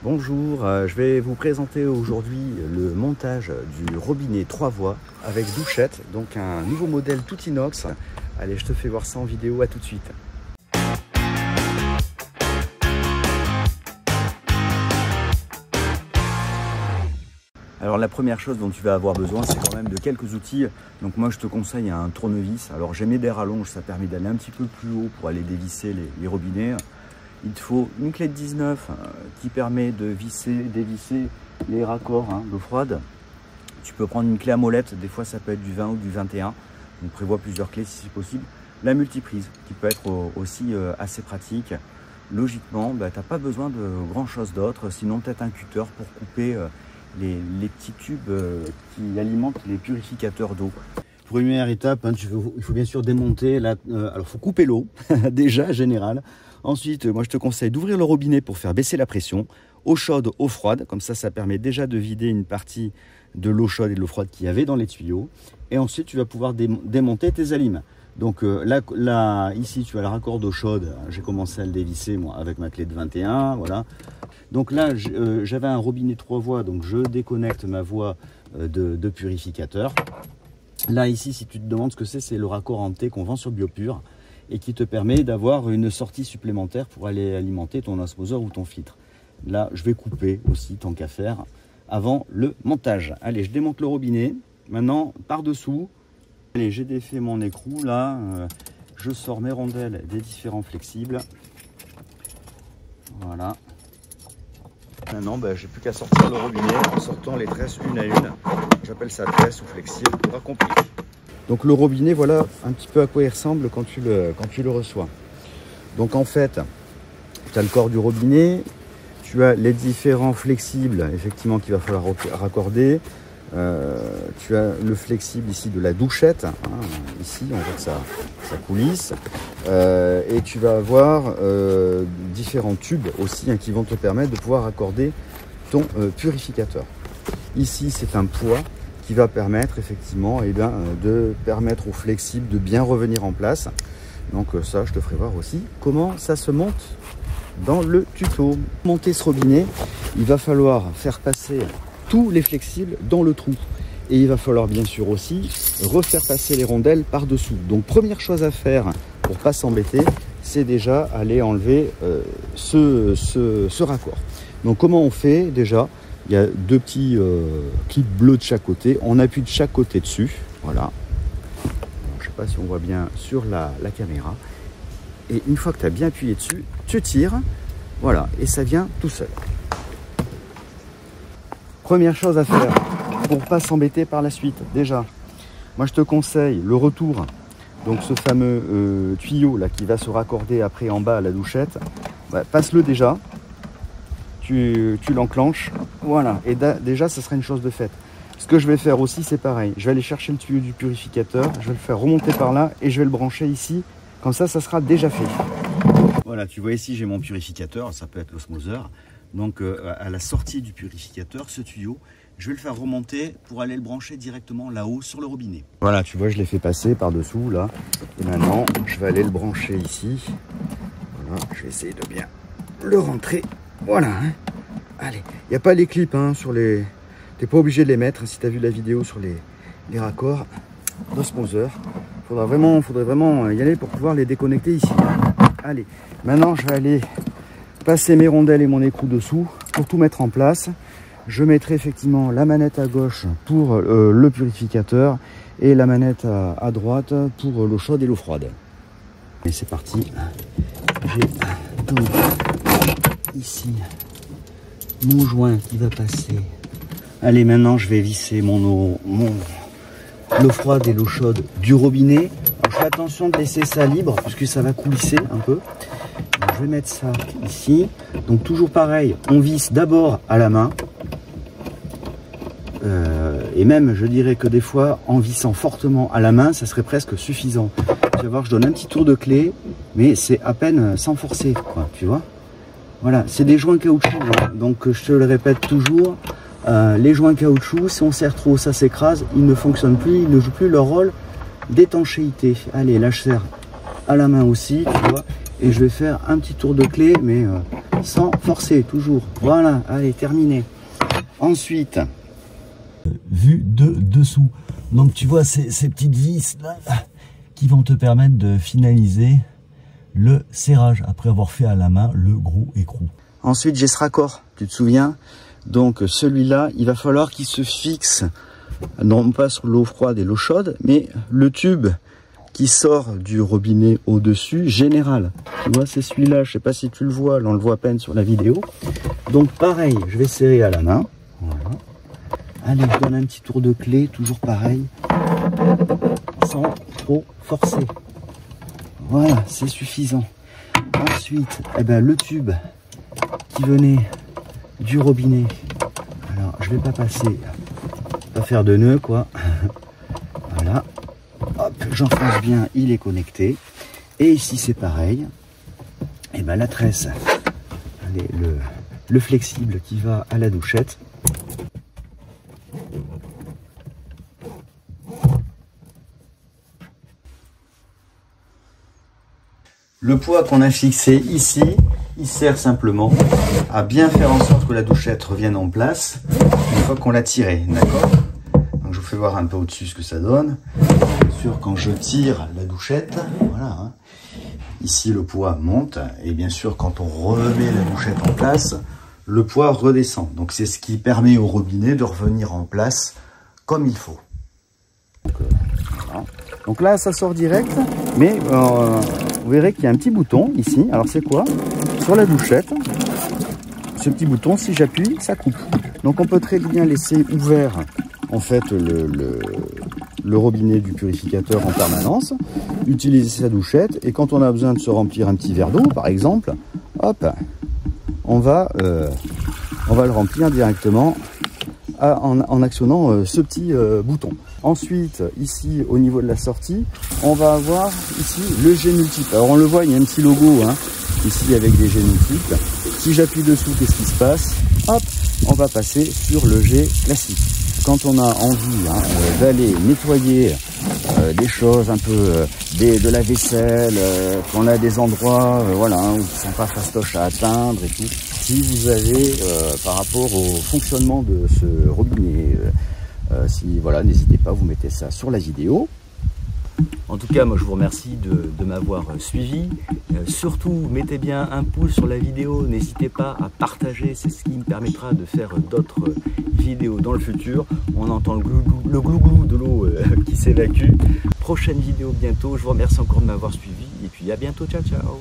Bonjour, je vais vous présenter aujourd'hui le montage du robinet 3 voies avec douchette, donc un nouveau modèle tout inox. Allez, je te fais voir ça en vidéo, à tout de suite. Alors la première chose dont tu vas avoir besoin, c'est quand même de quelques outils. Donc moi je te conseille un tournevis. Alors j'ai mis des rallonges, ça permet d'aller un petit peu plus haut pour aller dévisser les robinets. Il te faut une clé de 19 qui permet de dévisser les raccords d'eau froide. Tu peux prendre une clé à molette, des fois ça peut être du 20 ou du 21. On prévoit plusieurs clés si c'est possible. La multiprise qui peut être aussi assez pratique. Logiquement, tu n'as pas besoin de grand chose d'autre, sinon peut-être un cutter pour couper les petits tubes qui alimentent les purificateurs d'eau. Première étape, il faut bien sûr démonter. Alors il faut couper l'eau, déjà général. Ensuite, moi je te conseille d'ouvrir le robinet pour faire baisser la pression. Eau chaude, eau froide, comme ça permet déjà de vider une partie de l'eau chaude et de l'eau froide qu'il y avait dans les tuyaux. Et ensuite, tu vas pouvoir démonter tes alimes. Donc là, ici, tu as le raccord d'eau chaude. J'ai commencé à le dévisser moi avec ma clé de 21, voilà. Donc là, j'avais un robinet 3 voies, donc je déconnecte ma voie de purificateur. Là, ici, si tu te demandes ce que c'est le raccord en T qu'on vend sur Biopure et qui te permet d'avoir une sortie supplémentaire pour aller alimenter ton osmoseur ou ton filtre. Là, je vais couper aussi, tant qu'à faire, avant le montage. Allez, je démonte le robinet. Maintenant, par-dessous, allez, j'ai défait mon écrou. Là, je sors mes rondelles des différents flexibles. Voilà. Maintenant, j'ai plus qu'à sortir le robinet en sortant les tresses une à une. J'appelle ça tresse ou flexible pour accomplir. Donc le robinet, voilà un petit peu à quoi il ressemble quand tu le reçois. Donc en fait, tu as le corps du robinet, tu as les différents flexibles, effectivement, qu'il va falloir raccorder. Tu as le flexible ici de la douchette, ici on voit que ça coulisse. Et tu vas avoir différents tubes aussi qui vont te permettre de pouvoir raccorder ton purificateur. Ici c'est un poids qui va permettre effectivement de permettre au flexible de bien revenir en place. Donc ça, je te ferai voir aussi comment ça se monte dans le tuto. Pour monter ce robinet, il va falloir faire passer tous les flexibles dans le trou. Et il va falloir bien sûr aussi refaire passer les rondelles par-dessous. Donc première chose à faire pour ne pas s'embêter, c'est déjà aller enlever ce raccord. Donc comment on fait déjà? Il y a deux petits clips bleus de chaque côté. On appuie de chaque côté dessus. Voilà. Je ne sais pas si on voit bien sur la caméra. Et une fois que tu as bien appuyé dessus, tu tires. Voilà. Et ça vient tout seul. Première chose à faire pour ne pas s'embêter par la suite. Déjà, moi je te conseille le retour. Donc ce fameux tuyau là qui va se raccorder après en bas à la douchette. Passe-le déjà. Tu l'enclenches, voilà, et déjà ça sera une chose de faite. Ce que je vais faire aussi, c'est pareil, je vais aller chercher le tuyau du purificateur, je vais le faire remonter par là et je vais le brancher ici, comme ça sera déjà fait. Voilà, tu vois ici j'ai mon purificateur, ça peut être l'osmoseur, donc à la sortie du purificateur, ce tuyau, je vais le faire remonter pour aller le brancher directement là-haut sur le robinet. Voilà, tu vois, je l'ai fait passer par-dessous là, et maintenant je vais aller le brancher ici, voilà, je vais essayer de bien le rentrer. Voilà, allez, il n'y a pas les clips sur les... T'es pas obligé de les mettre si tu as vu la vidéo sur les raccords d'osmoseur. Faudrait vraiment y aller pour pouvoir les déconnecter ici. Allez, maintenant je vais aller passer mes rondelles et mon écrou dessous pour tout mettre en place. Je mettrai effectivement la manette à gauche pour le purificateur et la manette à droite pour l'eau chaude et l'eau froide. Et c'est parti. J'ai donc ici mon joint qui va passer. Allez, maintenant je vais visser l'eau froide et l'eau chaude du robinet. Alors, je fais attention de laisser ça libre puisque ça va coulisser un peu. Alors, je vais mettre ça ici. Donc toujours pareil, on visse d'abord à la main. Et même je dirais que des fois en vissant fortement à la main, ça serait presque suffisant. Tu vas voir, je donne un petit tour de clé, mais c'est à peine sans forcer, quoi, tu vois. Voilà, c'est des joints caoutchouc, donc je te le répète toujours, les joints caoutchouc, si on serre trop, ça s'écrase, ils ne fonctionnent plus, ils ne jouent plus leur rôle d'étanchéité. Allez, là je serre à la main aussi, tu vois, Et je vais faire un petit tour de clé, mais sans forcer, toujours. Voilà, allez, terminé. Ensuite, vue de dessous. Donc tu vois ces petites vis là qui vont te permettre de finaliser le serrage après avoir fait à la main le gros écrou. Ensuite j'ai ce raccord, tu te souviens? Donc celui-là, il va falloir qu'il se fixe, non pas sur l'eau froide et l'eau chaude, mais le tube qui sort du robinet au-dessus, général. Tu vois, c'est celui-là, je sais pas si tu le vois, là on le voit à peine sur la vidéo. Donc pareil, je vais serrer à la main. Voilà. Allez, je donne un petit tour de clé, toujours pareil, sans trop forcer. Voilà, c'est suffisant. Ensuite, eh ben, le tube qui venait du robinet. Alors, je vais pas passer, pas faire de nœud, quoi. Voilà. Hop, j'enfonce bien, il est connecté. Et ici, c'est pareil. Et ben, la tresse, allez, le flexible qui va à la douchette. Le poids qu'on a fixé ici, il sert simplement à bien faire en sorte que la douchette revienne en place une fois qu'on l'a tirée, d'accord? Donc je vous fais voir un peu au-dessus ce que ça donne. Bien sûr, quand je tire la douchette, voilà, hein, ici le poids monte, et bien sûr quand on remet la douchette en place, le poids redescend. Donc c'est ce qui permet au robinet de revenir en place comme il faut. Voilà. Donc là ça sort direct, mais vous verrez qu'il y a un petit bouton ici. Alors c'est quoi? Sur la douchette, ce petit bouton, si j'appuie, ça coupe. Donc on peut très bien laisser ouvert en fait le robinet du purificateur en permanence, utiliser sa douchette, et quand on a besoin de se remplir un petit verre d'eau par exemple, hop, on va le remplir directement en actionnant ce petit bouton. Ensuite, ici au niveau de la sortie, on va avoir ici le jet multiple. Alors on le voit, il y a un petit logo hein, ici avec des jets multiples. Si j'appuie dessous, qu'est-ce qui se passe? Hop, on va passer sur le jet classique. Quand on a envie hein, d'aller nettoyer des choses un peu, de la vaisselle, qu'on a des endroits voilà, hein, où qui ne sont pas fastoches à atteindre et tout, si vous avez par rapport au fonctionnement de ce robinet, si voilà, n'hésitez pas, vous mettez ça sur la vidéo. En tout cas, moi je vous remercie de m'avoir suivi. Surtout, mettez bien un pouce sur la vidéo, n'hésitez pas à partager, c'est ce qui me permettra de faire d'autres vidéos dans le futur. On entend le glou-glou de l'eau qui s'évacue. Prochaine vidéo bientôt, je vous remercie encore de m'avoir suivi et puis à bientôt, ciao ciao.